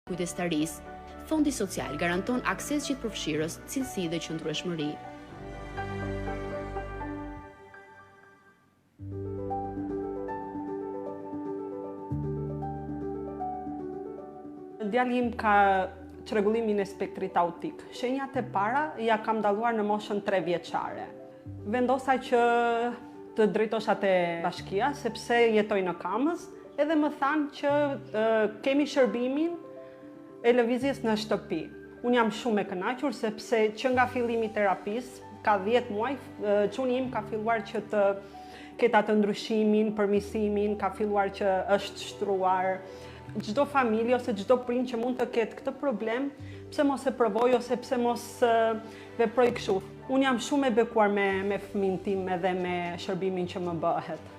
kujdestarisë. Fondi social garanton akses gjithëpërfshirës, cilësi dhe qëndrueshmëri. Djali im ka çrregullimin e spektrit autik. Shenjat e para ja kam dalluar në moshën 3 vjeçare. Vendosa që të drejtosha te bashkia sepse jetoj në Kamës, edhe më thanë që kemi shërbimin e lëvizjes në shtëpi. Unë jam shumë e kënaqur sepse që nga fillimi i terapisë, ka 10 muaj, çuni im ka filluar që të ketë atë ndryshimin, përmirësimin, ka filluar që është shtruar. Çdo familje ose çdo prind që mund të ketë këtë problem, pse mos e provoj ose pse mos veproj kështu. Unë jam shumë e bekuar me fëmin tim edhe me shërbimin që më bëhet.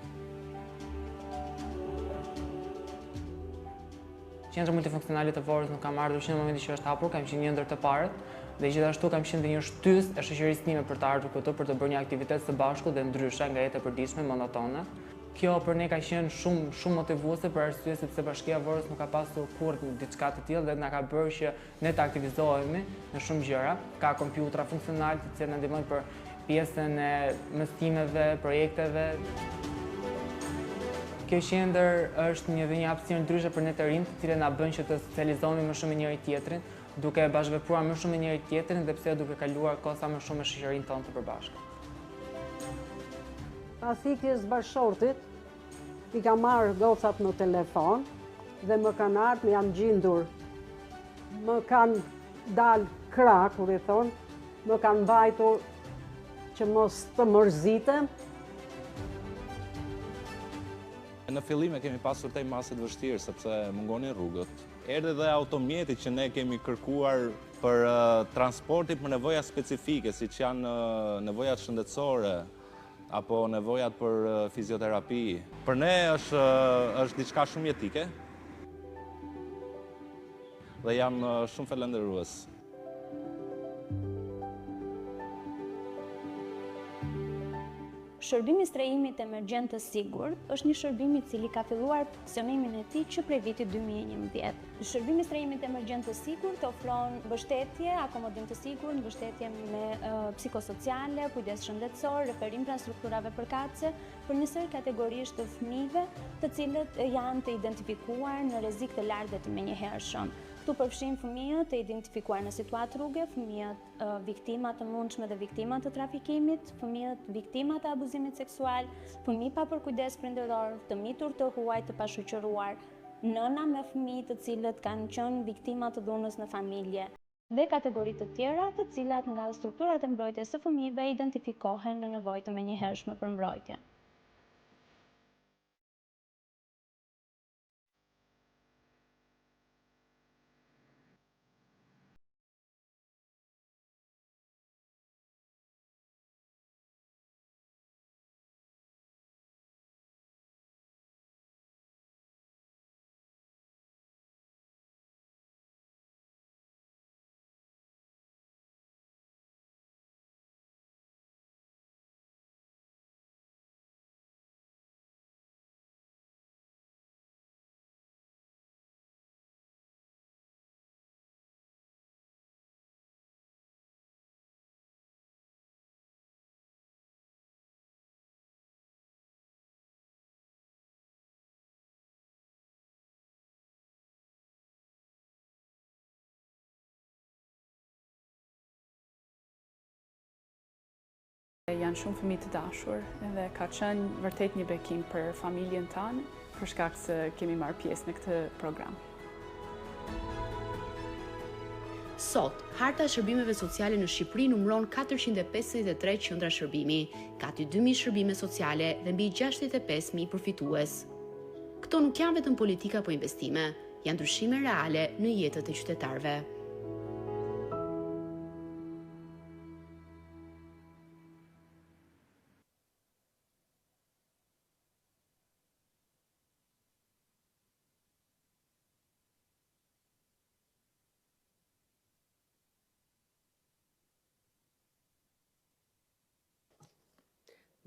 Qendra multifunksionale të Vorrës nuk kam ardhur në momentin që është hapur, kam qenë një ndër të parët dhe gjithashtu kam qenë një shtys e shoqërisë time për të ardhur këtu për të bërë një aktivitet së bashku dhe ndryshe nga jeta e përditshme monotone. Kjo për ne ka qenë shumë motivuese për arsye sepse Bashkia e Vorrës nuk ka pasur kurrë diçka të tillë dhe na ka bërë që ne të aktivizohemi në shumë gjëra. Ka kompjutra funksional të cilat na ndihmojnë për pjesën e mësimeve, projekteve. Kjo qendër është një hapësirë ndryshe për ne të rinjt, të cilët na bën që të socializohemi më shumë me njëri tjetrin, duke bashkëvepruar më shumë me njëri tjetrin dhe pse duke kaluar kohë sa më shumë me shoqërinë tonë të përbashkët. Pas ikjes së bashkëshortit, i kam marrë gocat në telefon dhe më kanë ardhur, më janë gjendur. Më kanë dalë krah, kur i thon, më kanë mbajtur që mos të mërzitem. Në fillim e kemi pasur tej mase të vështirë sepse mungonin rrugët. Erdhi dhe automjeti që ne kemi kërkuar për transportin për nevoja specifike, siç janë nevojat shëndetësore apo nevojat për fizioterapi. Për ne është diçka shumë jetike dhe jam shumë falënderues. Shërbimi i strehimit emergjent të sigurt është një shërbim i cili ka filluar funksionimin e tij që prej vitit 2011. Shërbimi i strehimit emergjent të sigurt ofron mbështetje, akomodim të sigurt, mbështetje me psikosociale, kujdes shëndetësor, referim pranë strukturave përkatëse për një sër kategorish të fëmijëve, të cilët janë të identifikuar në rrezik të lartë dhe të menjëhershëm. Këtu përfshin fëmijët e identifikuar në situatë rruge, fëmijët viktima të mundshme dhe viktima të trafikimit, fëmijët viktima të abuzimit seksual, fëmijë pa përkujdes prindëror, të mitur të huaj të pashoqëruar, nëna me fëmijë të cilët kanë qenë viktima të dhunës në familje dhe kategori të tjera të cilat nga strukturat e mbrojtjes së fëmijëve identifikohen në nevojë të menjëhershme për mbrojtje. Janë shumë fëmijë të dashur dhe ka qenë vërtet një bekim për familjen tonë për shkak se kemi marrë pjesë në këtë program. Sot, harta e shërbimeve sociale në Shqipëri numëron 453 qendra shërbimi, gati 2000 shërbime sociale dhe mbi 65.000 përfitues. Këto nuk janë vetëm politika apo investime, janë ndryshime reale në jetët e qytetarëve.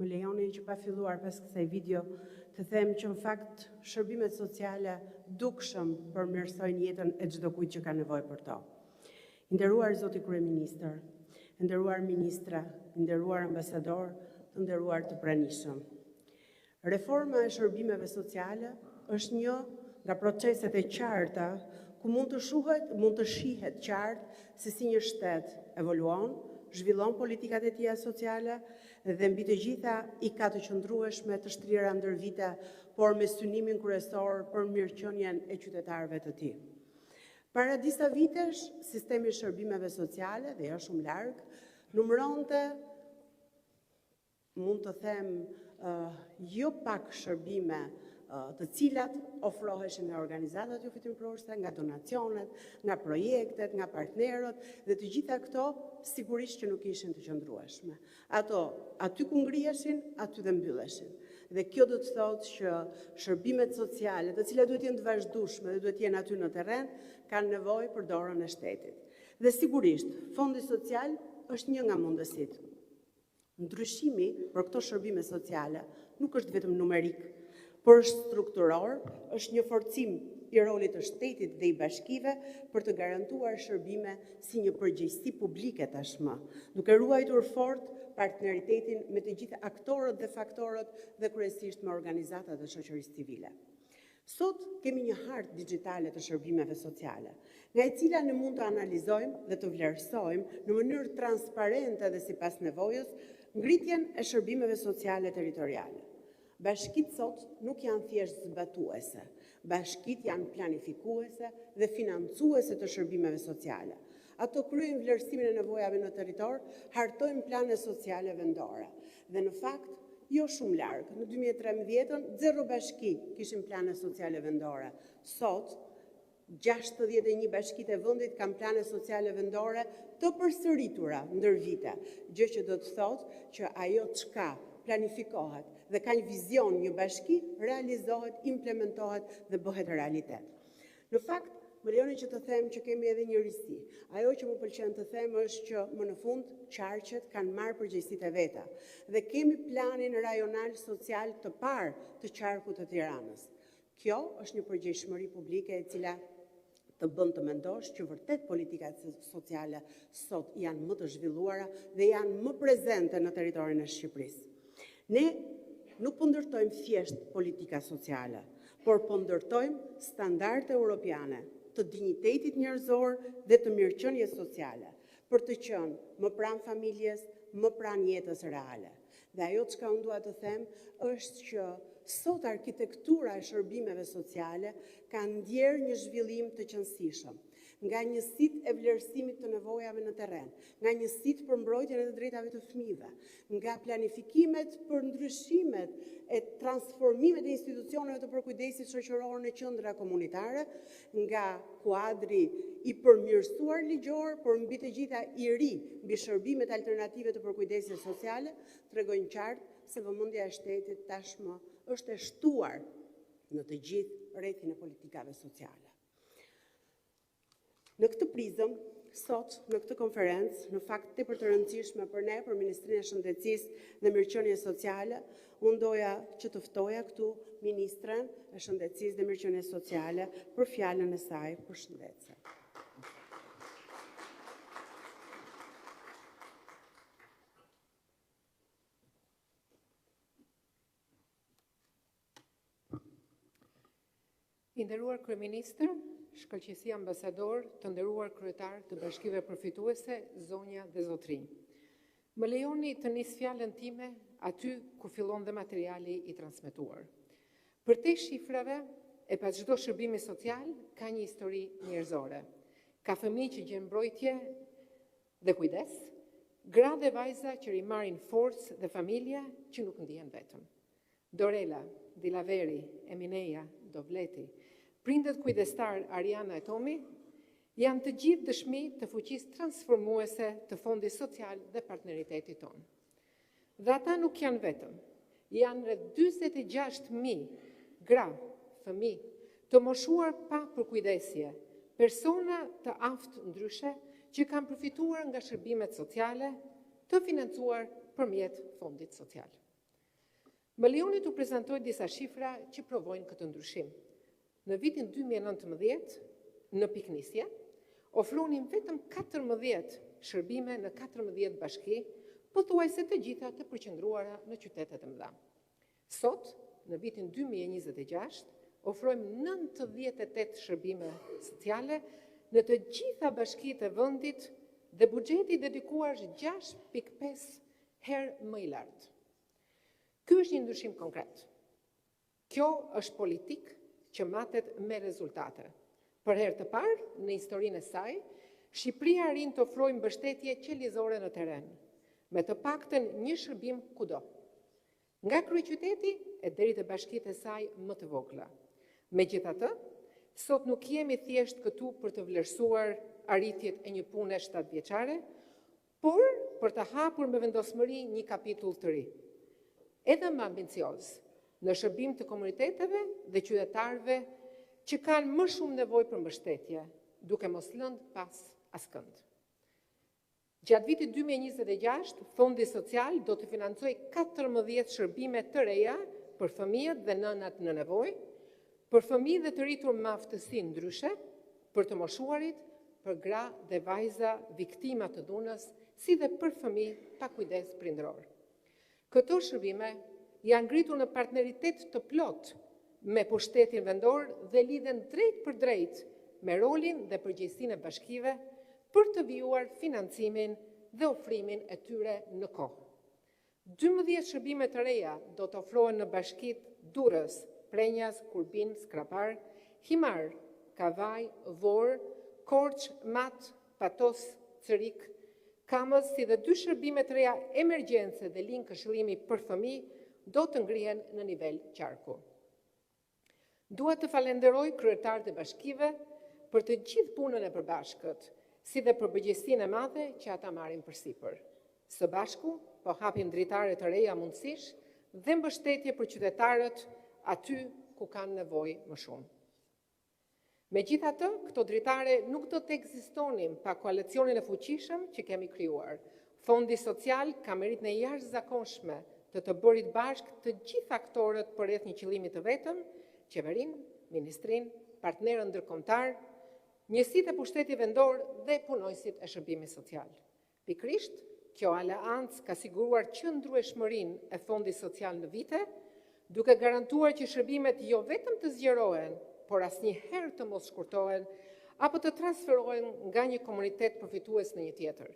Më lejoni që pa filluar pas kësaj video të them që në fakt shërbimet sociale dukshëm përmirësojnë jetën e çdo kujt që ka nevojë për to. Nderuar zoti kryeministër, nderuar ministra, nderuar ambasador, të nderuar të pranishëm. Reforma e shërbimeve sociale është një nga proceset e qarta ku mund të shihet qartë se si një shtet evoluon, zhvillon politikat e tija sociale dhe mbi të gjitha i ka të qëndrueshme të shtrira ndër vite, por me synimin kryesor për mirëqenien e qytetarëve të tij. Para disa vitesh, sistemi i shërbimeve sociale, dhe jo shumë larg, numëronte, mund të them, jo pak shërbime të cilat ofroheshin nga organizatat jo fitimprorëse, nga donacionet, nga projektet, nga partnerët, dhe të gjitha këto sigurisht që nuk ishin të qëndrueshme. Ato aty ku ngriheshin, aty dhe mbylleshin. Dhe kjo do të thotë që shërbimet sociale, të cilat duhet jenë të vazhdueshme dhe duhet jenë aty në terren, kanë nevojë për dorën e shtetit. Dhe sigurisht, fondi social është një nga mundësitë. Ndryshimi për këto shërbime sociale nuk është vetëm numerik, por është strukturor, është një forcim i rolit të shtetit dhe i bashkive për të garantuar shërbime si një përgjegjësi publike tashmë, duke ruajtur fort partneritetin me të gjithë aktorët dhe faktorët dhe kryesisht me organizatat e shoqërisë civile. Sot kemi një hartë digjitale të shërbimeve sociale, nga e cila ne mund të analizojmë dhe të vlerësojmë në mënyrë transparente dhe sipas nevojës ngritjen e shërbimeve sociale territoriale. Bashkitë sot nuk janë thjesht zbatuese, bashkitë janë planifikuese dhe financuese të shërbimeve sociale. Ato kryejnë vlerësimin e nevojave në territor, hartojnë plane sociale vendore. Dhe në fakt, jo shumë larg, në 2013 0 bashki kishin plane sociale vendore. Sot, 61 bashkitë e vendit kanë plane sociale vendore të përsëritura ndër vite, gjë që do të thotë që ajo çka planifikohet dhe ka një vizion një bashki, realizohet, implementohet dhe bëhet realitet. Në fakt, më lejoni që të them që kemi edhe një risi. Ajo që më pëlqen të them është që më në fund qarqet kanë marrë përgjegjësitë e veta dhe kemi planin rajonal social të parë të qarkut të Tiranës. Kjo është një përgjegjësi publike e cila të bën të mendosh që vërtet politikat sociale sot janë më të zhvilluara dhe janë më prezente në territorin e Shqipërisë. Ne nuk po ndërtojmë thjesht politika sociale, por po ndërtojmë standarde europiane të dinjitetit njerëzor dhe të mirëqenies sociale, për të qenë më pranë familjes, më pranë jetës reale. Dhe ajo çka unë dua të them është që sot arkitektura e shërbimeve sociale ka ndjerë një zhvillim të qëndrueshëm, nga njësitë e vlerësimit të nevojave në terren, nga njësitë për mbrojtjen e drejtave të fëmijëve, nga planifikimet për ndryshimet e transformimet e institucioneve të përkujdesit shoqëror në qendra komunitare, nga kuadri i përmirësuar ligjor, por mbi të gjitha i ri mbi shërbimet alternative të përkujdesit sociale, tregojnë qartë se vëmendja e shtetit tashmë është e shtuar në të gjithë rrethin e politikave sociale. Në këtë prizëm, sot, në këtë konferencë, në fakt tepër të rëndësishme për ne, për Ministrinë e Shëndetësisë dhe Mirëqenies Sociale, unë doja që të ftoja këtu Ministrën e Shëndetësisë dhe Mirëqenies Sociale për fjalën e saj përshëndetëse. I nderuar kryeministër, shkëlqësi ambasador, të nderuar kryetar të bashkive përfituese, zonja dhe zotrinj. Më lejoni të nis fjalën time aty ku fillon dhe materiali i transmetuar. Përtej shifrave e pas çdo shërbimi social ka një histori njerëzore. Ka fëmijë që gjen mbrojtje dhe kujdes, gra dhe vajza që rimarrin forcë dhe familje që nuk ndihen vetëm. Dorela, Dilaveri, Emineja, Dovleti, prindet kujdestar Ariana e Tomi, janë të gjithë dëshmi të fuqisë transformuese të Fondit Social dhe partneritetit tonë. Dhe ata nuk janë vetëm, janë rreth 46.000 gra, fëmijë, të moshuar pa përkujdesje, persona të aftë ndryshe që kanë përfituar nga shërbimet sociale të financuar përmjet Fondit Social. Më lejoni t'u prezantoj disa shifra që provojnë këtë ndryshim. Në vitin 2019, në piknisje, ofronin vetëm 14 shërbime në 14 bashki, pothuajse të gjitha të përqendruara në qytetet e mëdha. Sot, në vitin 2026, ofrojmë 98 shërbime sociale në të gjitha bashkitë e vendit dhe buxheti dedikuar 6.5 herë më i lartë. Ky është një ndryshim konkret. Kjo është politikë që matet me rezultate. Për herë të parë, në historinë e saj, Shqipëria arrin të ofrojë mbështetje qelizore në teren, me të paktën një shërbim kudo. Nga kryeqyteti e deri te bashkitë e saj më të vogla. Megjithatë, sot nuk jemi thjesht këtu për të vlerësuar arritjet e një pune 7 vjeçare, por për të hapur me vendosmëri një kapitull të ri. Edhe më ambicioz, në shërbim të komuniteteve dhe qytetarëve që kanë më shumë nevojë për mbështetje, duke mos lënë pas askënd. Gjatë vitit 2026, Fondi Social do të financojë 14 shërbime të reja për fëmijët dhe nënat në nevojë, për fëmijë dhe të rritur me aftësi ndryshe, për të moshuarit, për gra dhe vajza viktima të dhunës, si dhe për fëmijë pa kujdes prindëror. Këto shërbime janë ngritur në partneritet të plot me pushtetin vendor dhe lidhen drejt për drejt me rolin dhe përgjegjësinë e bashkive për të vijuar financimin dhe ofrimin e tyre në kohë. 12 shërbime të reja do të ofrohen në bashkitë Durrës, Prenjas, Kurbin, Skrapar, Himar, Kavaj, Vor, Korç, Mat, Patos, Cërik, Kamës, si dhe 2 shërbime të reja emergjense dhe linjë këshillimi për fëmijë do të ngrihen në nivel qarku. Dua të falenderoj kryetarët e bashkive për të gjithë punën e përbashkët, si dhe për përgjegjësinë e madhe që ata marrin përsipër. Së bashku, po hapim dritare të reja mundësish dhe mbështetje për qytetarët aty ku kanë nevojë më shumë. Megjithatë, këto dritare nuk do të ekzistonin pa koalicionin e fuqishëm që kemi krijuar. Fondi Social ka meritën e jashtëzakonshme të bërit bashkë të gjithë aktorët përreth një qëllimi të vetëm, qeverinë, ministrinë, partnerët ndërkombëtar, njësitë e pushtetit vendor dhe punojësit e shërbimit social. Pikërisht, kjo aleancë ka siguruar qëndrueshmërinë e Fondit Social në vite, duke garantuar që shërbimet jo vetëm të zgjerohen, por asnjëherë të mos shkurtohen apo të transferohen nga një komunitet përfitues në një tjetër.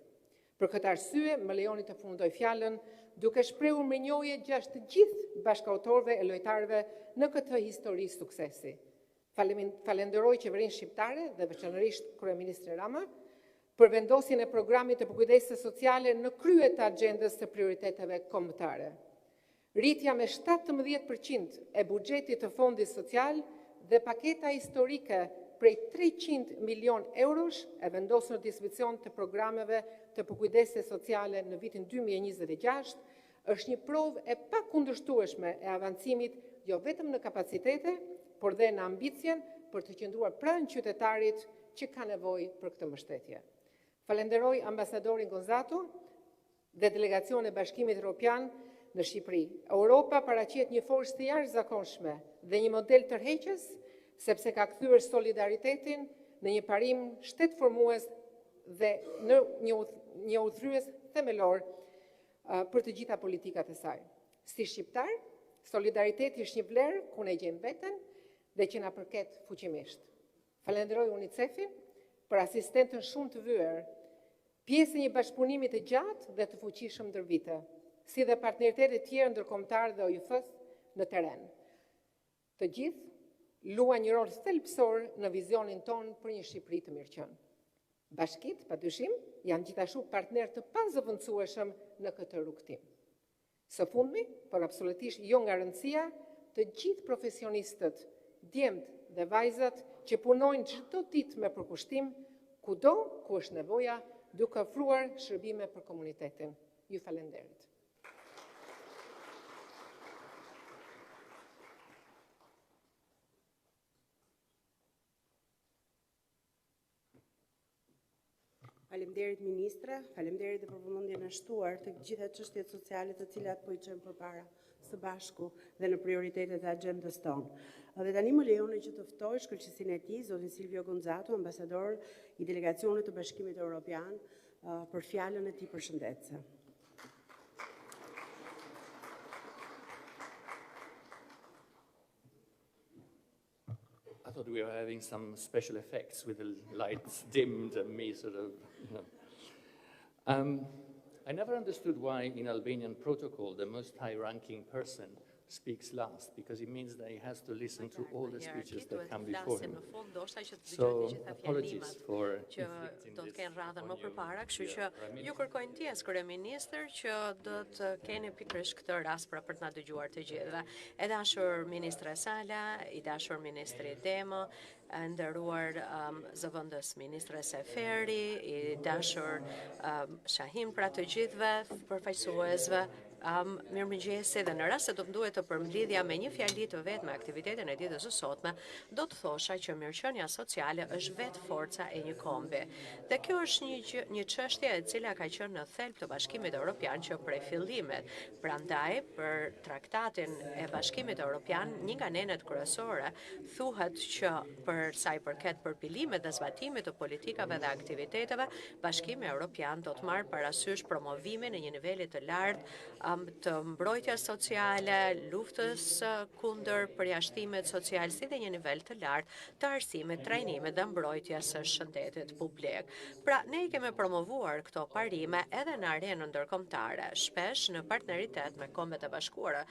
Për këtë arsye, më lejoni të fundoj fjalën duke shprehur mirënjohje gjatë të gjithë bashkëautorëve e lojtarëve në këtë histori suksesi. Falenderoj qeverinë shqiptare dhe veçanërisht kryeministrin Rama për vendosjen e programit të përkujdesjes sociale në krye të agjendës së prioriteteve kombëtare. Rritja me 17% e buxhetit të Fondit Social dhe paketa historike prej 300 milion eurosh e vendosur në dispozicion të programeve të përkujdesjes sociale në vitin 2026 është një provë e pakundërshtueshme e avancimit jo vetëm në kapacitete, por dhe në ambicjen për të qëndruar pranë qytetarit që ka nevojë për këtë mbështetje. Falenderoj ambasadorin Gonzato dhe delegacionin e Bashkimit Evropian në Shqipëri. Europa paraqet një forcë të jashtëzakonshme dhe një model tërheqës, sepse ka kthyer solidaritetin në një parim shtetformues dhe në një udhëhyes themelor për të gjitha politikat e saj. Si shqiptar, solidariteti është një vlerë ku ne gjejmë veten dhe që na përket fuqimisht. Falenderoj UNICEF-in për asistentën shumë të vyer, pjesë e një bashkëpunimi të gjatë dhe të fuqishëm ndër vite, si dhe partneritetet tjerë ndërkombëtar dhe OIF-s në teren. Të gjithë luajnë një rol thelbësor në vizionin ton për një Shqipëri të mirëqenë. Bashkitë, padyshim, janë gjithashtu partner të pazëvendësueshëm në këtë rrugtim. Së fundmi, por absolutisht jo nga rëndësia, të gjithë profesionistët, djemt dhe vajzat që punojnë çdo ditë me përkushtim, kudo ku është nevoja, duke ofruar shërbime për komunitetin. Ju falenderit. Faleminderit ministre, faleminderit dhe për vëmendjen e shtuar të gjitha çështjet sociale të cilat po i çojmë përpara së bashku dhe në prioritetet e agjendës tonë. Dhe tani më lejoni që të ftoj shkëlqësinë e tij, zotin Silvio Gonzato, ambasador i delegacionit të Bashkimit Evropian, për fjalën e tij përshëndetëse. I thought we were having some special effects with the lights dimmed and me sort of, you know. I never understood why in Albanian protocol the most high-ranking person speaks last, because it means that he has to listen to all the speeches that come before him. So, apologies for që do të kenë radhën më përpara, kështu që ju kërkoj ndjes kryeministër që do të keni pikërisht këtë rast për të na dëgjuar të gjithëve. E dashur ministre Sala, i dashur ministri Demo, nderuar zëvendës ministre Seferi, i dashur Shahim, pra të gjithëve përfaqësuesve. Mirëmëngjesi, dhe në rast se do të duhet të përmbledhja me një fjali të vetë me aktivitetin e ditës së sotme, do të thosha që mirëqenia sociale është vetë forca e një kombi. Dhe kjo është një çështje e cila ka qenë në thelb të Bashkimit Evropian që prej fillimit. Prandaj, për traktatin e Bashkimit Evropian, një nga nenet kryesore thuhet që për sa i përket përpilimit dhe zbatimit të politikave dhe aktiviteteve, Bashkimi Evropian do të marrë parasysh promovimin e një niveli të lartë të mbrojtjes sociale, luftës kundër përjashtimit social, si dhe një nivel të lartë të arsimit, trajnimit dhe mbrojtjes së shëndetit publik. Pra, ne i kemi promovuar këto parime edhe në arenën ndërkombëtare, shpesh në partneritet me Kombet e Bashkuara.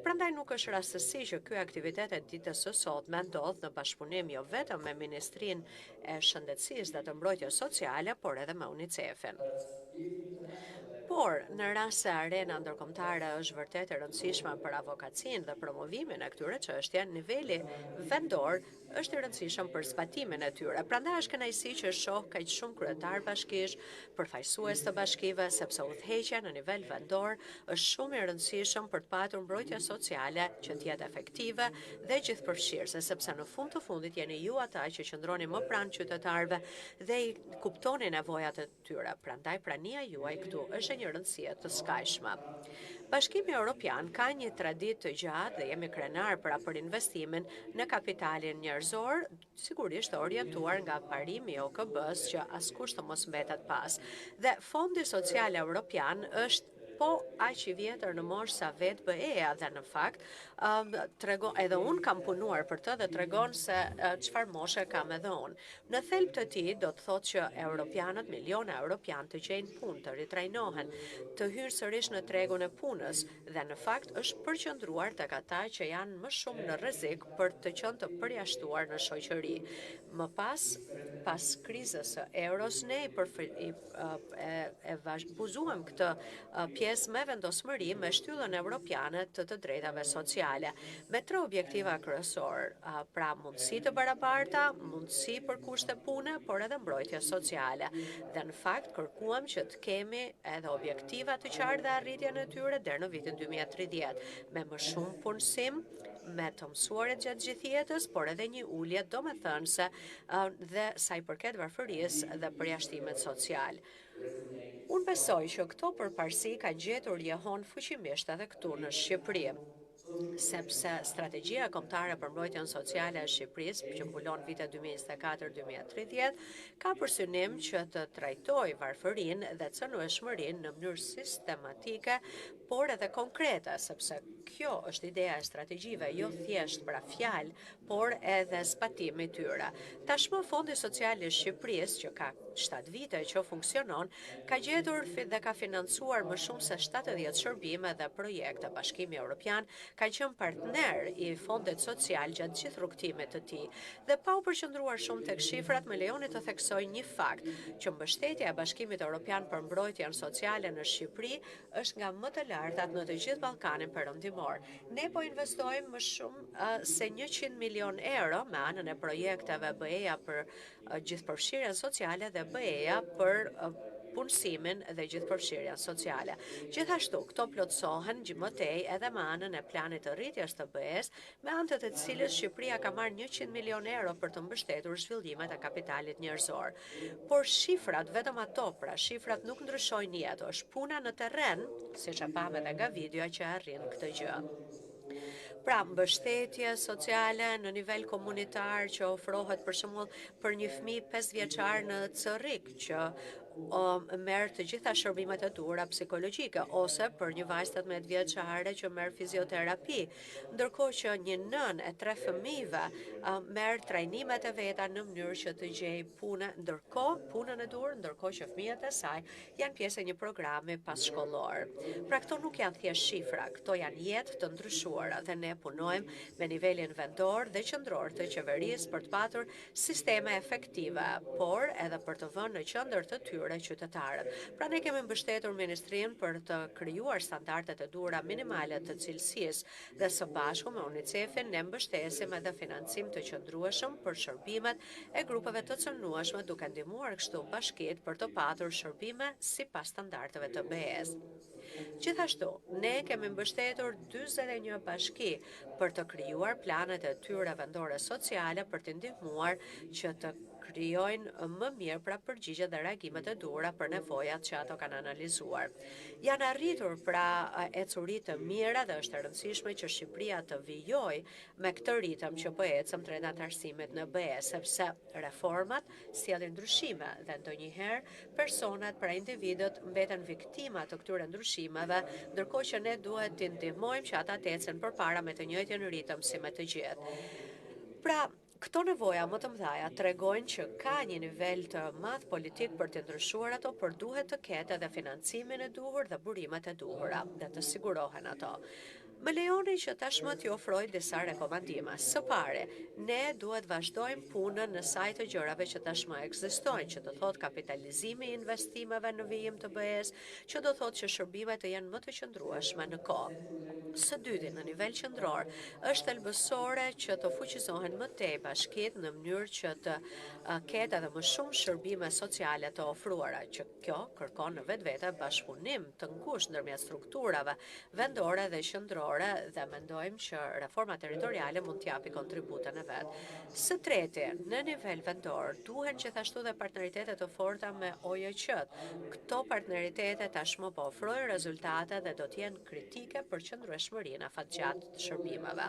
Prandaj nuk është rastësi që ky aktivitet e ditës së sotme ndodh në bashkëpunim jo vetëm me Ministrinë e Shëndetësisë dhe të Mbrojtjes Sociale, por edhe me UNICEF-in. Por, në rast se arena ndërkombëtare është vërtet e rëndësishme për avokacinë dhe promovimin e këtyre çështje, niveli vendor është i rëndësishëm për zbatimin e tyre. Prandaj është kënaqësi që shoh kaq shumë kryetar bashkish, përfaqësues të bashkive, sepse udhëheqja në nivel vendor është shumë e rëndësishëm për të patur mbrojtje sociale që të jetë efektive dhe gjithëpërfshirëse, sepse në fund të fundit jeni ju ata që qëndroni më pranë qytetarëve dhe i kuptoni nevojat e tyre. Prandaj prania juaj këtu është një rëndësie të skajshme. Bashkimi Evropian ka një traditë të gjatë dhe jemi krenar për investimin në kapitalin njerëzor, sigurisht orientuar nga parimi i OKB-s që askush të mos mbetet pas. Dhe Fondi Social Evropian është aq i vjetër në moshë sa vetë BE-ja, dhe në fakt edhe unë kam punuar për të dhe tregon se çfarë moshe kam edhe unë. Në thelb të tij do të thotë që europianët, miliona europian të gjejnë punë, të ritrajnohen, të hyrë sërish në tregun e punës dhe në fakt është përqendruar tek ata që janë më shumë në rrezik për të qenë të përjashtuar në shoqëri. Më pas krizës së euros, ne e buzuam këtë pjesë me vendosmëri me shtyllën evropiane të drejtave sociale, me 3 objektiva kryesor, pra mundësi të barabarta, mundësi për kushte pune, por edhe mbrojtje sociale. Dhe në fakt kërkuam që të kemi edhe objektiva të qartë dhe arritjen e tyre deri në vitin 2030, me më shumë punësim, me të mësuarit gjatë gjithë jetës, por edhe një ulje domethënëse dhe sa i përket varfërisë dhe përjashtimit social. Unë besoj që këto përparësi ka gjetur jehon fuqimisht edhe këtu në Shqipëri, sepse strategjia kombëtare për mbrojtjen sociale e Shqipërisë, që mbulon vitet 2024-2030, ka për synim që të trajtojë varfërinë dhe cënueshmërinë në mënyrë sistematike, por edhe konkrete, sepse kjo është ideja e strategjive, jo thjesht pra fjalë, por edhe zbatimi i tyre. Tashmë Fondi Social i Shqipërisë, që ka 7 vite që funksionon, ka gjetur dhe ka financuar më shumë se 70 shërbime dhe projekte. Bashkimi Evropian ka qenë partner i Fondit Social gjatë gjithë rrugtimit të tij. Dhe pa u përqendruar shumë tek shifrat, më lejoni të theksoj një fakt, që mbështetja e Bashkimit Evropian për mbrojtjen sociale në Shqipëri është nga më të lartat në të gjithë Ballkanin Perëndimor. Ne po investojmë më shumë se 100 milion euro me anën e projekteve BE-ja për gjithëpërfshirjen sociale dhe BE-ja për punësimin dhe gjithëpërfshirjen sociale. Gjithashtu, këto plotësohen gjymëtej edhe me anën e planit të rritjes të BE-s, me anë të cilës Shqipëria ka marrë 100 milion euro për të mbështetur zhvillimet e kapitalit njerëzor. Por shifrat, vetëm ato, pra shifrat nuk ndryshojnë jetë, është puna në terren, siç e pam edhe nga videoja që arrin këtë gjë. Pra, mbështetje sociale në nivel komunitar që ofrohet për shembull për një fëmijë 5 vjeçar në Corrik që merr të gjitha shërbimet e duhura psikologjike, ose për një vajzë 18 vjeçare që merr fizioterapi, ndërkohë që një nën e 3 fëmijëve merr trajnimet e veta në mënyrë që të gjejë punë, punën e duhur, ndërkohë që fëmijët e saj janë pjesë e një programi passhkollor. Pra këto nuk janë thjesht shifra, këto janë jetë të ndryshuara dhe ne punojmë me nivelin vendor dhe qendror të qeverisë për të patur sisteme efektive, por edhe për të vënë në qendër të tyre qytetarët. Pra ne kemi mbështetur ministrinë për të krijuar standardet e duhura minimale të cilësisë dhe së bashku me UNICEF-in ne mbështesim edhe financim të qëndrueshëm për shërbimet e grupeve të cënueshme, duke ndihmuar kështu bashkitë për të patur shërbime sipas standardeve të BE-s. Gjithashtu, ne kemi mbështetur 41 bashki për të krijuar planet e tyre vendore sociale për të ndihmuar që të krijojnë më mirë pra përgjigje dhe reagimet e duhura për nevojat që ato kanë analizuar. Janë arritur pra ecuri të mira dhe është e rëndësishme që Shqipëria të vijojë me këtë ritëm që po ecëm drejt arsimit në BE, sepse reformat sjellin ndryshime dhe ndonjëherë personat pra individët mbeten viktima të këtyre ndryshimeve, ndërkohë që ne duhet t'i ndihmojmë që ata të ecën përpara me të njëjtin ritëm si me të gjithë. Pra, këto nevoja më të mëdha tregojnë që ka një nivel të madh politik për të ndryshuar ato, por duhet të ketë edhe financimin e duhur dhe burimet e duhura dhe të sigurohen ato. Më lejoni që tashmë t'ju ofroj disa rekomandime. Së pare, ne duhet vazhdojmë punën në saj të gjërave që tashmë ekzistojnë, që do thot kapitalizimi i investimeve në vijim të BE-s, që do thot që shërbimet të jenë më të qëndrueshme në kohë. Së dyti, në nivel qendror, është thelbësore që të fuqizohen më tej bashkitë në mënyrë që të ketë edhe më shumë shërbime sociale të ofruara, që kjo kërkon në vetvete bashkëpunim të ngushtë ndërmjet strukturave vendore dhe qendrore, dhe mendojmë që reforma territoriale mund t'japi kontributën e vet. Së treti, në nivel vendor, duhen gjithashtu dhe partneritete të forta me OJQ-t. Këto partneritete tashmë po ofrojnë rezultate dhe do t'jenë kritike për qëndrueshmërinë afatgjatë të shërbimeve.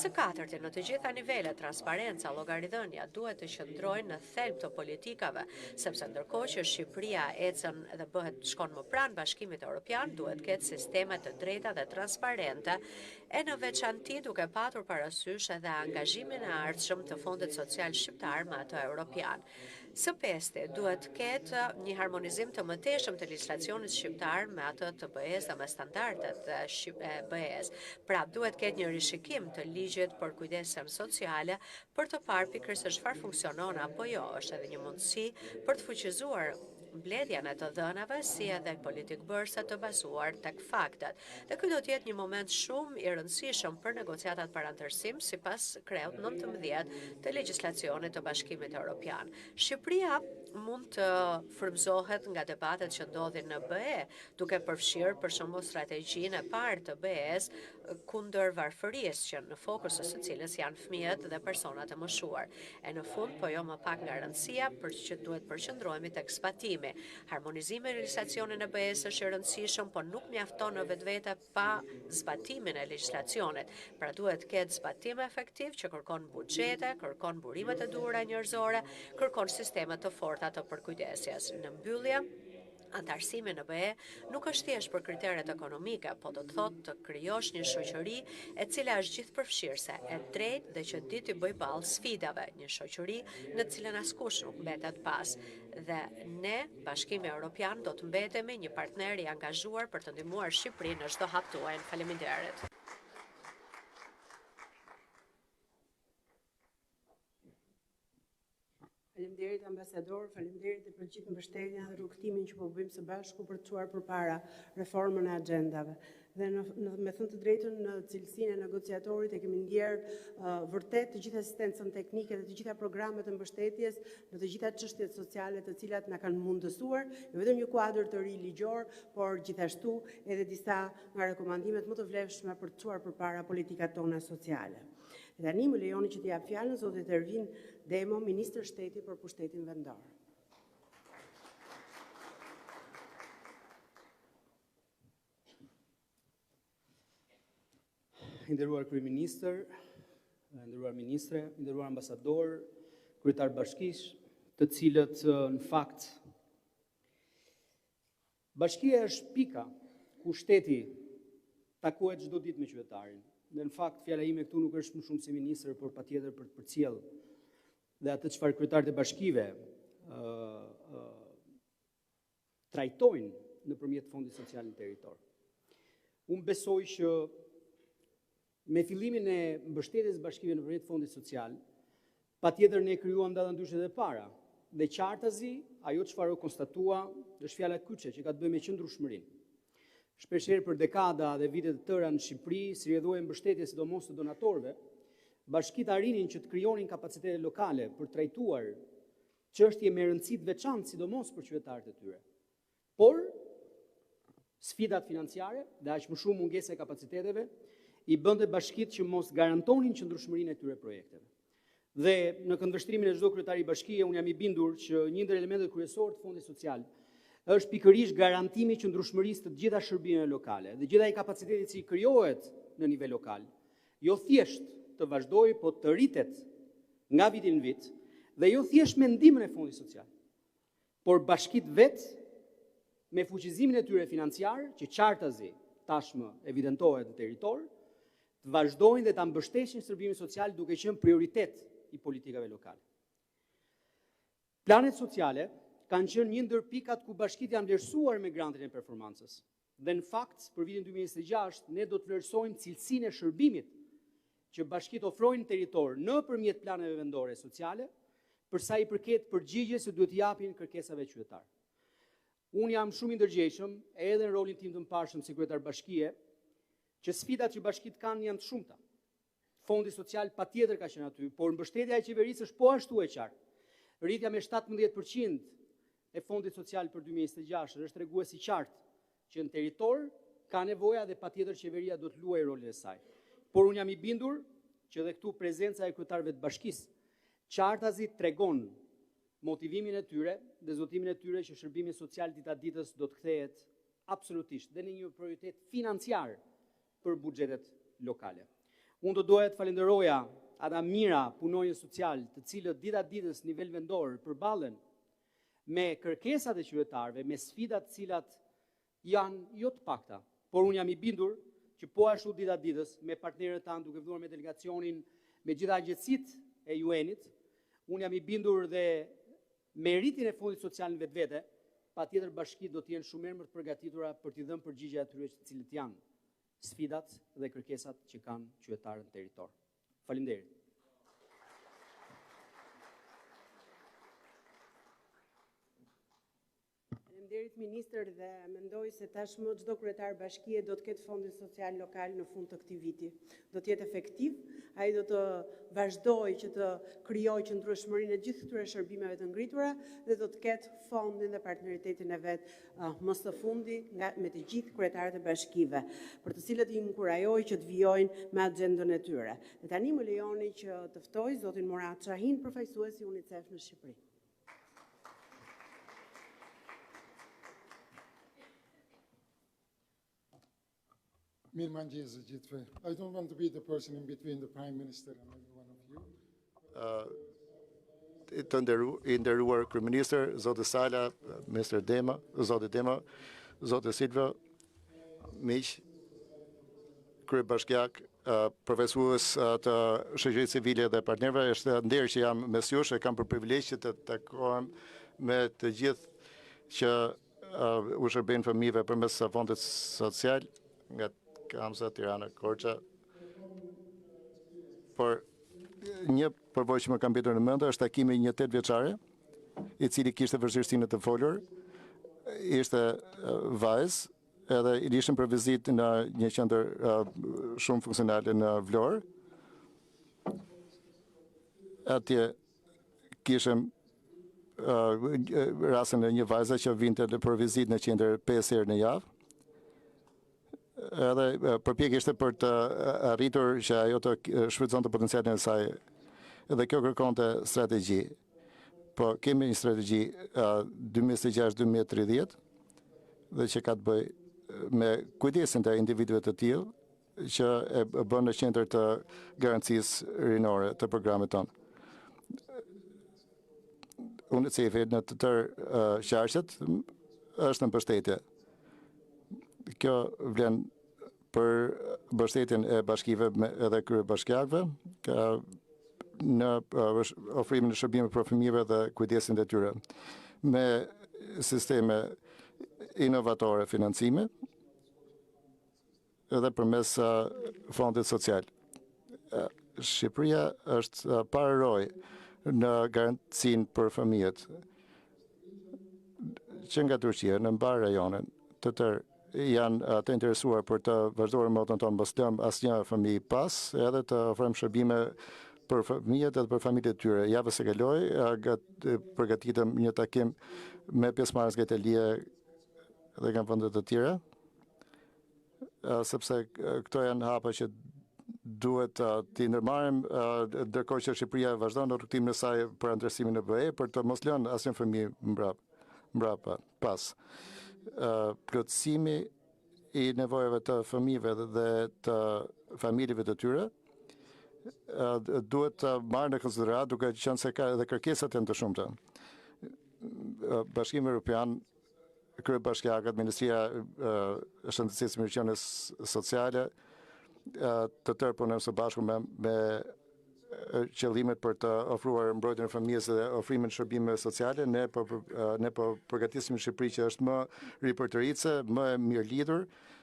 Së katërti, në të gjitha nivelet, transparenca, llogaridhënia duhet të qëndrojnë në thelb të politikave, sepse ndërkohë që Shqipëria ecën dhe shkon më pranë Bashkimit Evropian, duhet ketë sisteme të drejta dhe transparente, e në veçanti duke patur parasysh edhe angazhimin e ardhshëm të Fondit Social Shqiptar me ato Evropian. Së pesti, duhet ketë një harmonizim të mëtejshëm të legjislacionit shqiptar me atë të BE-s dhe me standardet e BE-s. Pra, duhet ketë një rishikim të ligjit për kujdesem sociale për të parë pikërisht se çfarë funksionon apo jo. Është edhe një mundësi për të fuqizuar mbledhjen e të dhënave si edhe politik bërse të bazuar tek faktet. Dhe ky do të jetë një moment shumë i rëndësishëm për negociatat parantarësim sipas kreut 19 të legjislacionit të Bashkimit Evropian. Shqipëria mund të frymëzohet nga debatet që ndodhin në BE, duke përfshirë për shembull strategjinë e parë të BE-s kundër varfërisë, që në fokus së cilës janë fëmijët dhe personat e moshuar. E në fund, po jo më pak nga rëndësia, për që duhet përqendrohemi tek zbatimi. Harmonizimi i legjislacionit në BE-s është i rëndësishëm, por nuk mjafton në vetvete pa zbatimin e legjislacionit. Pra duhet ketë zbatim efektiv që kërkon buxhete, kërkon burimet e duhura njerëzore, kërkon sisteme të forta të përkujdesjes. Në mbyllje, antarësimi në BE nuk është thjesht për kriteret ekonomike, po do të thotë të krijosh një shoqëri e cila është gjithëpërfshirëse, e drejtë dhe që di të bëjë ballë sfidave, një shoqëri në të cilën askush nuk mbetet pas. Dhe ne, Bashkimi Evropian, do të mbetemi një partner i angazhuar për të ndihmuar Shqipërinë në çdo hap tuaj. Faleminderit. Faleminderit ambasador, faleminderit për gjithë mbështetjen dhe rrugtimin që po bëjmë së bashku për të çuar përpara reformën e agjendave. Dhe me thënë të drejtën, në cilësinë e negociatorit e kemi ndjerë vërtet të gjitha asistencën teknike dhe të gjitha programet e mbështetjes në të gjitha çështjet sociale të cilat na kanë mundësuar, jo vetëm një kuadër të ri ligjor, por gjithashtu edhe disa nga rekomandimet më të vlefshme për të çuar përpara politikat tona sociale. Dhe tani më lejoni që t'i jap fjalën zotit Ervin Demo, ministër shteti për pushtetin vendor. Nderuar kryeministër, nderuar ministre, nderuar ambasador, kryetar bashkish, të cilët në fakt bashkia është pika ku shteti takohet çdo ditë me qytetarin. Dhe në fakt fjala ime këtu nuk është më shumë si ministër, por patjetër për të përcjell dhe atë çfarë kryetarët e bashkive trajtojnë nëpërmjet Fondit Social në territor. Unë besoj që me fillimin e mbështetjes bashkive nëpërmjet Fondit Social, patjetër ne krijuam ndandyshe edhe para. Dhe qartazi, ajo çfarë u konstatua, është fjala kyçe që ka të bëjë me qëndrueshmërinë. Shpeshherë për dekada dhe vite të tëra në Shqipëri, si rrjedhoi mbështetje sidomos të donatorëve, bashkitë arrinin që të krijonin kapacitete lokale për të trajtuar çështje me rëndësi të veçantë, sidomos për qytetarët e tyre. Por sfidat financiare dhe aq më shumë mungesa e kapaciteteve i bënte bashkitë që mos garantonin qëndrueshmërinë e këtyre projekteve. Dhe në këndvështrimin e çdo kryetari bashkie, unë jam i bindur që një ndër elementet kryesorë të Fondit Social është pikërisht garantimi i qëndrueshmërisë të gjitha shërbimeve lokale dhe gjithaj kapaciteti që krijohet në nivel lokal. Jo thjesht të vazhdojë, po të rritet nga viti në vit dhe jo thjesht me ndihmën e Fondit Social, por bashkitë vetë me fuqizimin e tyre financiar, që qartazi tashmë evidentohet në territor, të vazhdojnë dhe të mbështesin shërbimin social duke qenë prioritet i politikave lokale. Planet sociale kanë qenë një ndër pikat ku bashkitë janë vlerësuar me grantin e performancës. Dhe në fakt, për vitin 2026, ne do të vlerësojmë cilësinë e shërbimit që bashkitë ofrojnë në territor nëpërmjet planeve vendore sociale, për sa i përket përgjigjes që duhet japin kërkesave qytetar. Unë jam shumë i ndërgjegjshëm edhe në rolin tim të mparshëm si kryetar bashkie, që sfidat që bashkitë kanë janë të shumta. Fondi social patjetër ka qenë aty, por mbështetja e qeverisë është po ashtu e qartë. Rritja me 17% e Fondit Social për 2026 është tregues i qartë që në territor ka nevoja dhe patjetër qeveria do të luajë rolin e saj. Por unë jam i bindur që edhe këtu prezenca e kryetarëve të bashkisë qartazi tregon motivimin e tyre dhe zotimin e tyre që shërbimi social dita ditës do të kthehet absolutisht dhe në një prioritet financiar për buxhetet lokale. Unë do doja të falenderoja ata mira punonjës social, të cilët dita ditës në nivel vendor përballen me kërkesat e qytetarëve, me sfidat të cilat janë jo të pakta, por unë jam i bindur që po ashtu dita ditës me partnerët tanë duke vëdhuar me delegacionin, me gjitha agjencitë e UN-it, unë jam i bindur dhe me rritin e Fondit Social në vetvete, patjetër bashkitë do të jenë shumë më të përgatitura për t'i dhënë përgjigje atyre të cilët janë sfidat dhe kërkesat që kanë qytetarët në territor. Faleminderit. Faleminderit ministër, dhe mendoj se tashmë çdo kryetar bashkie do të ketë Fondin Social Lokal në fund të këtij viti. Do të jetë efektiv, ai do të vazhdojë që të krijojë qëndrueshmërinë e gjithë këtyre shërbimeve të ngritura dhe do të ketë fondin dhe partneritetin e vet më së fundi me të gjithë kryetarët e bashkive, për të cilët i inkurajoj që të vijojnë me agjendën e tyre. Dhe tani më lejoni që të ftoj zotin Murat Shahin, përfaqësuesi i UNICEF në Shqipëri. Mirëmëngjes gjithëve. I don't want to be the person in between the Prime Minister and every one of you. Të nderuar kryeministër, zotë Sala, Mr. Dema, zotë Dema, zotë Silva, miq, kryebashkiak, profesues të shoqërisë civile dhe partnerëve, është nder që jam mes jush e kam për privilegj që të takohem me të gjithë që u shërbejnë fëmijëve përmes Fondit Social nga Kamsa, Tirana, Korça. Por një përvojë që më ka mbetur në mend është takimi një 8 vjeçare, i cili kishte vështirësinë të folur, ishte vajzë edhe i ishim për vizitë në një qendër shumë funksionale në Vlorë. Atje kishim rastin e një vajze që vinte për vizitë në qendër 5 herë në javë. Edhe përpjekja ishte për të arritur që ajo të shfrytëzonte potencialin e saj. Edhe kjo kërkonte strategji. Po kemi një strategji 2026-2030 dhe që ka të bëjë me kujdesin të individëve të tillë që e bën në qendër të garancisë rinore të programit tonë. UNICEF-i në të tërë qarqet është në mbështetje. Kjo vlen për mbështetjen e bashkive edhe kryebashkiakëve në ofrimin e shërbime për fëmijëve dhe kujdesin e tyre me sisteme inovatore financime edhe përmes fondit social. Shqipëria është parëroj në garancinë për fëmijët që nga Turqia në mbar rajonin të tërë janë të interesuar për të vazhduar motën tonë mos lëm asnjë fëmijë pas, edhe të ofrojmë shërbime për fëmijët edhe për familjet e tyre. Javës së kaloi përgatitëm një takim me pjesëmarrës nga Italia dhe nga vende të tjera, sepse këto janë hapa që duhet t'i ndërmarrim, ndërkohë që Shqipëria vazhdon në rrugtimin e saj për anëtarësimin në BE për të mos lënë asnjë fëmijë mbrapa pas. Plotësimi i nevojave të fëmijëve dhe të familjeve të tyre duhet të marrë në konsiderat duke qenë se ka edhe kërkesat janë të shumta. Bashkimi Evropian, kryebashkiakët, Ministria e Shëndetësisë dhe Mirëqenies Sociale, të tërë punojmë së bashku me qëllimet për të ofruar mbrojtjen e fëmijës dhe ofrimin e shërbimeve sociale. Ne po përgatisim Shqipëri që është më ripërtëritse, më e mirë lidhur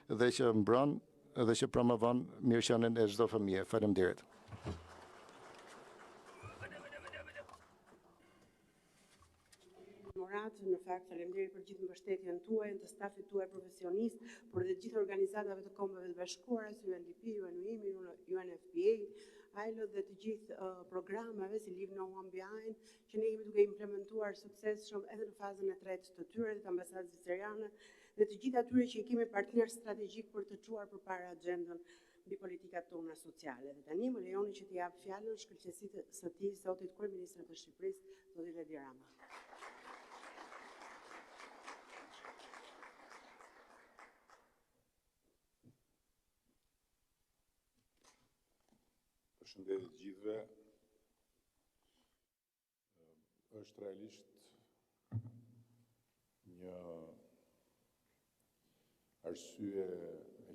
dhe që mbron dhe që promovon mirëqenien e çdo fëmie. Faleminderit. Në fakt, faleminderit për gjithë mbështetjen tuaj, të stafit tuaj profesionist, por dhe gjithë organizatave të Kombeve të Bashkuara, si UNDP, UNWIMI, UNFPA, ILO dhe të gjithë programave si Leave No One Behind, që ne jemi duke implementuar suksesshëm edhe në fazën e tretë të tyre dhe të ambasadës zviceriane, dhe të gjithë atyre që i kemi partner strategjik për të çuar përpara agjendën mbi politikat tona sociale. Dhe tani më lejoni që t'i jap fjalën shkëlqesit së tij zotit kryeministër të Shqipërisë, zotit Edi Rama. Përshëndetje gjithëve. Është realisht një arsye e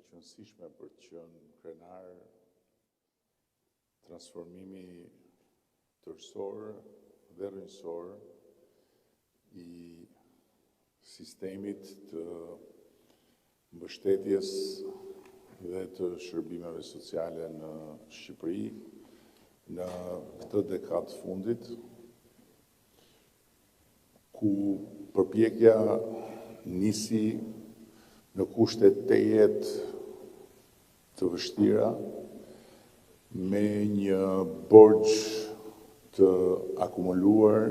qëndësishme për të qenë krenar transformimi tërësor dhe rrënjësor i sistemit të mbështetjes dhe të shërbimeve sociale në Shqipëri në këtë dekadë fundit, ku përpjekja nisi në kushte të jetë të vështira me një borxh të akumuluar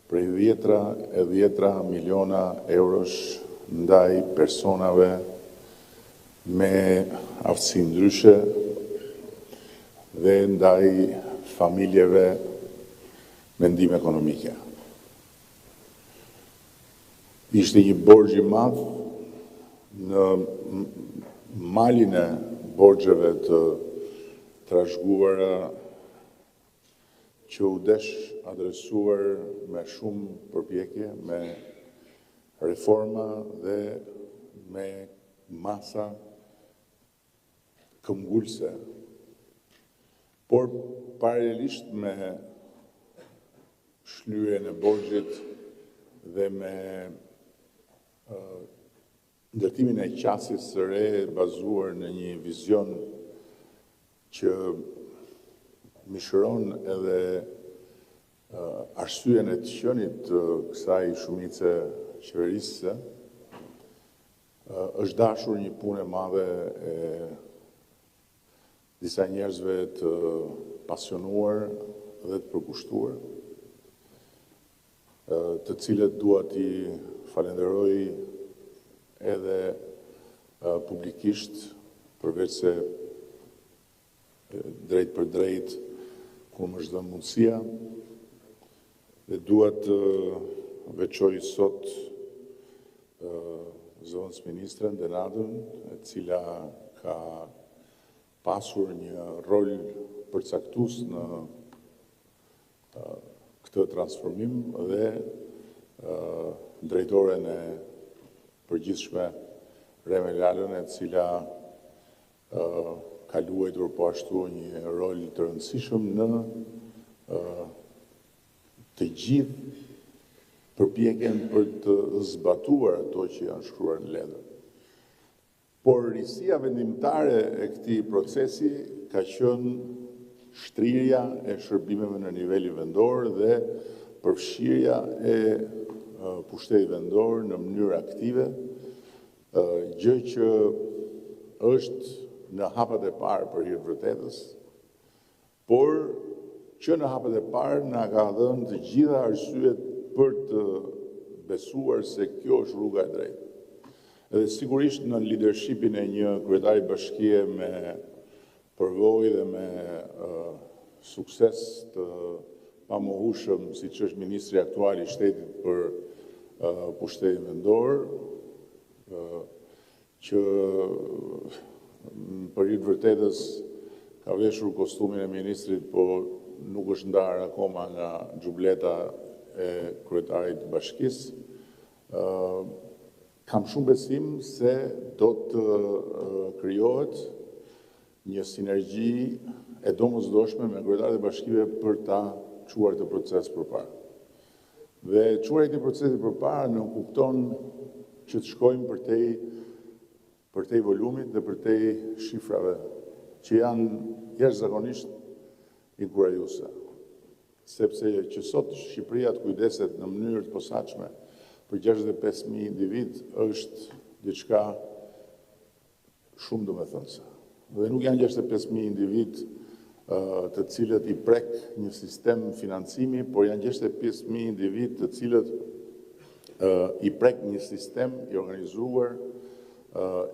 prej 10 miliona eurosh ndaj personave me aftësi ndryshe dhe ndaj familjeve me ndihmë ekonomike. Ishte një borxh i madh në malin e borxheve të trashëguara që u desh adresuar me shumë përpjekje, me reforma dhe me masa këmbgulse, por paralelisht me shlyerjen e borxhit dhe me ndërtimin e qasjes së re bazuar në një vizion që mishëron edhe arsyeën e të qenit të kësaj shumice qeverisëse, është dashur një punë e madhe e disa njerëzve të pasionuar dhe të përkushtuar, të cilët dua t'i falenderoj edhe publikisht, përveç se drejt për drejt, kur më është dhënë mundësia, dhe dua të veçoj sot zonës ministren Denadën, e cila ka pasur një rol përcaktues në këtë transformim dhe drejtoren e përgjithshme Reme Lalën, e cila ka luajtur po ashtu një rol të rëndësishëm në të gjithë përpjekjen për të zbatuar ato që janë shkruar në letër. Por risia vendimtare e këtij procesi ka qenë shtrirja e shërbimeve në niveli vendor dhe përfshirja e pushtetit vendor në mënyrë aktive, gjë që është në hapat e parë për hir të vërtetës, por që në hapat e parë na ka dhënë të gjitha arsyet për të besuar se kjo është rruga e drejtë. Edhe sigurisht në leadershipin e një kryetari bashkie me përvojë dhe me sukses të pamohueshëm, siç është ministri aktual i shtetit për pushtetin vendor, që për hir të vërtetës ka veshur kostumin e ministrit, po nuk është ndarë akoma nga xhubleta e kryetarit të bashkisë. Kam shumë besim se do të krijohet një sinergji e domosdoshme me kryetarët e bashkive për ta çuar këtë proces përpara. Dhe çuarja e këtij procesi përpara nuk kupton që të shkojmë përtej volumit dhe përtej shifrave që janë jashtëzakonisht inkurajuese. Sepse që sot Shqipëria të kujdeset në mënyrë të posaçme për 65.000 individ është diçka shumë domethënëse. Dhe nuk janë 65.000 individ të cilët i prek një sistem financimi, por janë 65.000 individ të cilët i prek një sistem i organizuar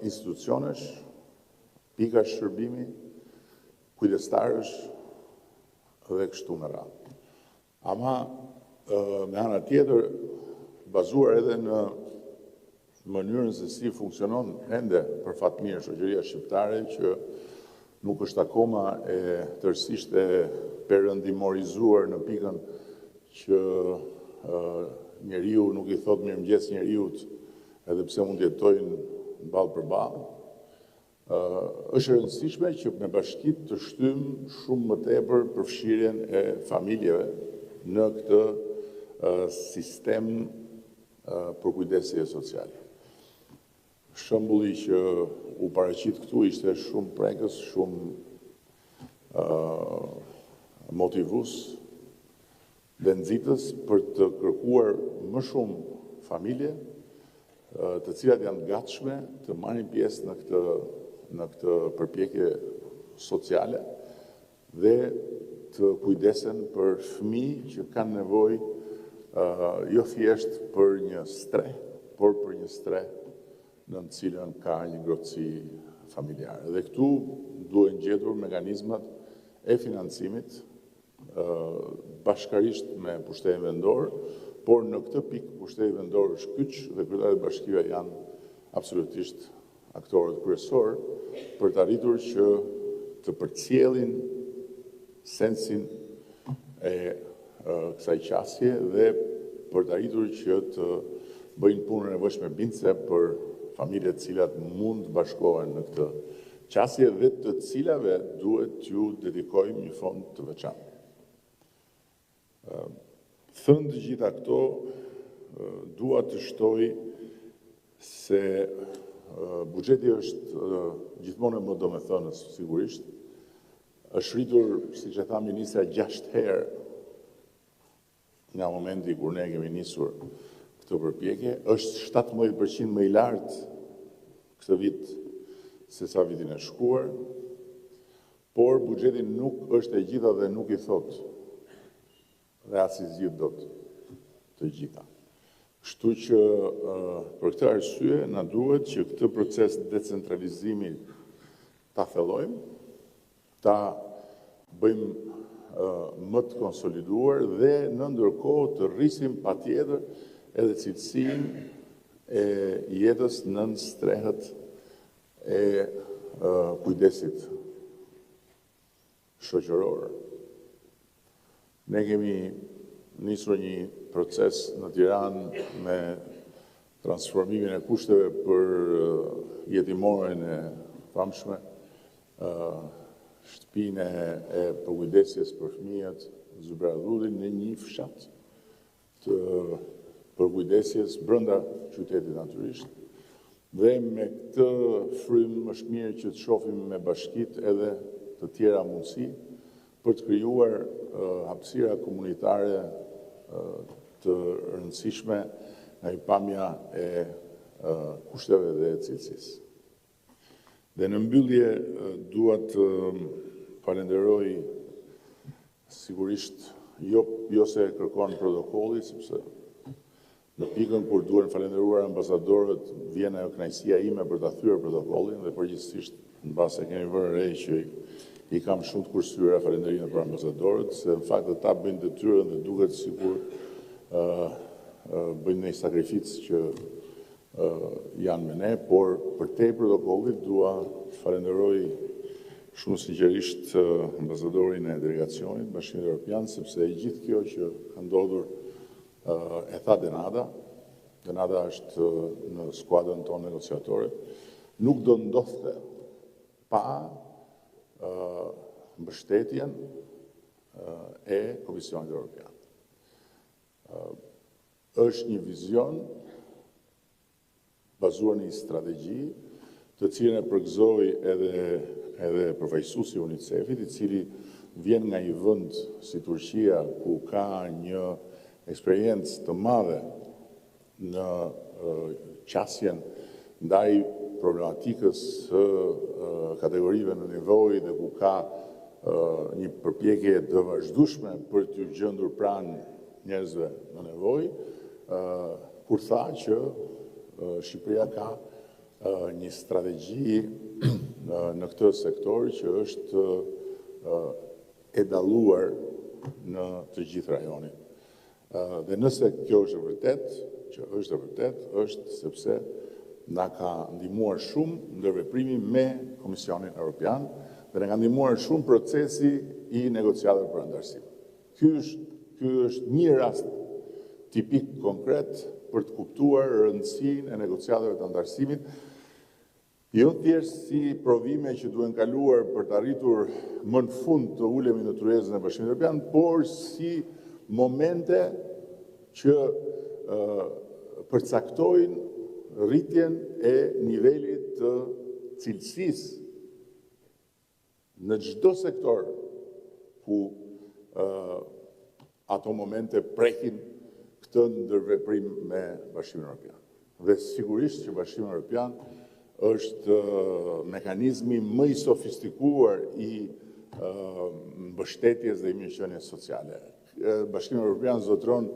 institucionesh, pikash shërbimi, kujdestarësh dhe kështu me radhë. Ama me ana tjetër, bazuar edhe në mënyrën se si funksionon ende për fat mirë shoqëria shqiptare, që nuk është akoma e tërësisht e perëndimorizuar në pikën që njeriu nuk i thot mirëmëngjes njeriut, edhe pse mund të jetojnë ballë për ballë. Është e rëndësishme që me bashkitë të shtyjmë shumë më tepër përfshirjen e familjeve në këtë sistem për kujdesje sociale. Shembulli që u paraqit këtu ishte shumë prekës, shumë motivues dhe nxitës për të kërkuar më shumë familje, të cilat janë gatshme të marrin pjesë në këtë përpjekje sociale dhe të kujdesen për fëmijë që kanë nevojë jo thjesht për një streh, por për një streh në të cilën ka një ngrohtësi familjare. Dhe këtu duhen gjetur mekanizmat e financimit bashkarisht me pushtetin vendor, por në këtë pikë pushteti vendor është kyç dhe kryetarët e bashkive janë absolutisht aktorët kryesor për të arritur që të përcjellin sensin e kësaj qasje dhe për të arritur që të bëjnë punën e nevojshme bindse për familjet cilat mund të bashkohen në këtë qasje dhe të cilave duhet t'ju dedikojmë një fond të veçantë. Thënë të gjitha këto, dua të shtoj se buxheti është gjithmonë më domethënës, sigurisht. Është rritur, siç e tha ministra, 6 herë nga momenti kur ne kemi nisur këtë përpjekje, është 17% më i lartë këtë vit se sa vitin e shkuar, por buxheti nuk është e gjitha dhe nuk I thot dhe as I zgjidh dot të gjitha. Kështu që për këtë arsye na duhet që këtë proces decentralizimi ta thellojmë, ta bëjmë më të konsoliduar dhe në ndërkohë të rrisim patjetër edhe cilësinë e jetës nën strehët e kujdesit shoqëror. Ne kemi nisur një proces në Tiranë me transformimin e kushteve për jetimoren e famshme, shtëpinë e përkujdesjes për fëmijët Zubera Dhudhin në një fshat të përkujdesjes brenda qytetit natyrisht. Dhe me këtë frym është mirë që të shohim me bashkitë edhe të tjera mundësi për të krijuar hapësira komunitare të rëndësishme nga pamja e kushteve dhe cilësisë. Dhe në mbyllje dua të falenderoj sigurisht jo se kërkon protokolli, sepse në pikën kur duhen falenderuar ambasadorët, vjen ajo kënaqësia ime për ta thyer protokollin dhe përgjithsisht mbase kemi vënë re që I kam shumë të kursyera falënderimet për ambasadorët, se në fakt ata bëjnë detyrën dhe duket sikur bëjnë një sakrificë që janë me ne, por për te protokollit dua të falenderoj shumë sinqerisht ambasadorin e delegacionit Bashkimit Evropian, sepse e gjithë kjo që ka ndodhur e tha Denada. Denada është në skuadrën tonë negociatore. Nuk do ndodhte pa mbështetjen e Komisionit Evropian. Është një vizion bazuar në një strategji të cilën e përgëzoi edhe përfaqësuesi I UNICEF-it, I cili vjen nga një vend si Turqia ku ka një eksperiencë të madhe në qasjen ndaj problematikës së kategorive në nevojë dhe ku ka një përpjekje të vazhdueshme për të gjendur pranë njerëzve në nevojë, kur tha që Shqipëria ka një strategji në këtë sektor që është e dalluar në të gjithë rajonin. Dhe nëse kjo është e vërtet, që është e vërtet, është sepse na ka ndihmuar shumë ndërveprimi me Komisionin Evropian dhe na ka ndihmuar shumë procesi I negociatave për antarësim. Ky është një rast tipik konkret për të kuptuar rëndësinë e negociatave të antarësimit, jo thjesht si provime që duhen kaluar për të arritur më në fund të ulemi në tryezën e Bashkimit Evropian, por si momente që përcaktojnë rritjen e nivelit të cilësisë në çdo sektor ku ato momente prekin këtë ndërveprim me Bashkimin Evropian. Dhe sigurisht që Bashkimi Evropian është mekanizmi më I sofistikuar I mbështetjes dhe I mirëqenies sociale. Bashkimi Evropian zotron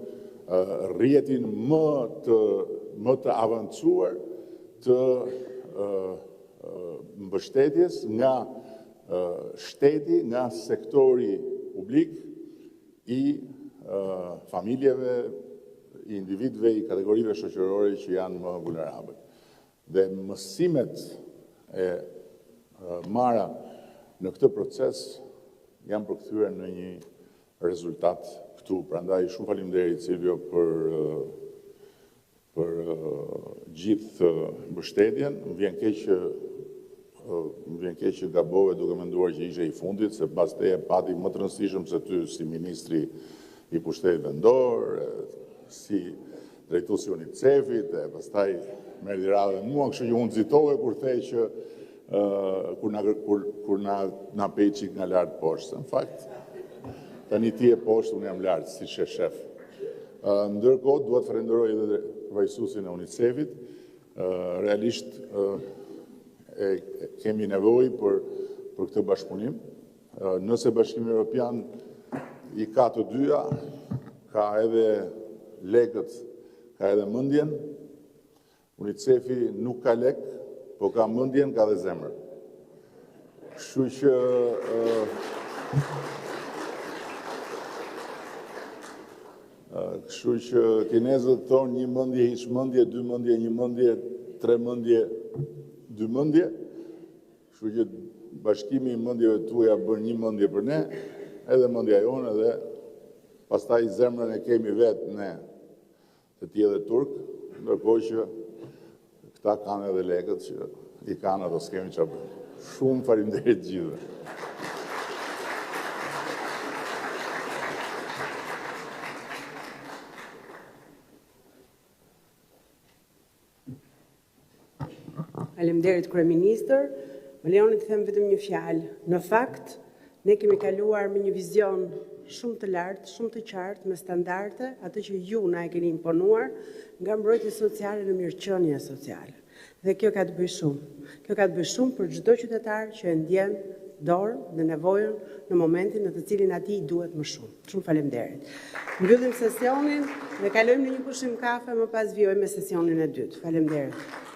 rrjetin më të avancuar të mbështetjes nga shteti, nga sektori publik I familjeve, I individëve, I kategorive shoqërore që janë më vulnerabël. Dhe mësimet e marra në këtë proces janë përkthyer në një rezultat këtu. Prandaj shumë faleminderit Silvio për gjithë mbështetjen. Më vjen keq që gabove duke menduar që ishe I fundit, se pas teje pati më të rëndësishëm se ty si ministri I pushtetit vendor, si drejtuesi I UNICEF-it, e pastaj merri radhë mua, kështu që unë nxitove kur the që kur na peçi nga lart poshtë. Në fakt, tani ti e poshtë, unë jam lart, si shef. Ndërkohë, duhet falenderoj edhe përfaqësuesin e UNICEF-it. Realisht, kemi nevojë për këtë bashkëpunim. Nëse Bashkimi Evropian i ka të dyja, ka edhe lekët, ka edhe mendjen, UNICEF-i nuk ka lek, po ka mendjen, ka dhe zemër. Kështu që kinezët thonë një mendje, hiç mendje, dy mendje, një mendje, tre mendje, dy mendje. Kështu që bashkimi i mendjeve tuaja bën një mendje për ne, edhe mendja jonë, dhe pastaj zemrën e kemi vetë ne, të tjerë turk, ndërkohë që këta kanë edhe lekët që i kanë ato s'kemi çfarë bëjmë. Shumë faleminderit gjithëve. Faleminderit Kryeministër, më lejoni të them vetëm një fjalë. Në fakt, ne kemi kaluar me një vizion shumë të lartë, shumë të qartë, me standarde, atë që ju na e keni imponuar, nga mbrojtja sociale në mirëqenie sociale. Dhe kjo ka të bëjë shumë. Kjo ka të bëjë shumë për çdo qytetar që e ndjen dorën dhe nevojën në momentin në të cilin atij duhet më shumë. Shumë faleminderit. Mbyllim sesionin dhe kalojmë në një pushim kafe, më pas vijojmë me sesionin e dytë. Faleminderit.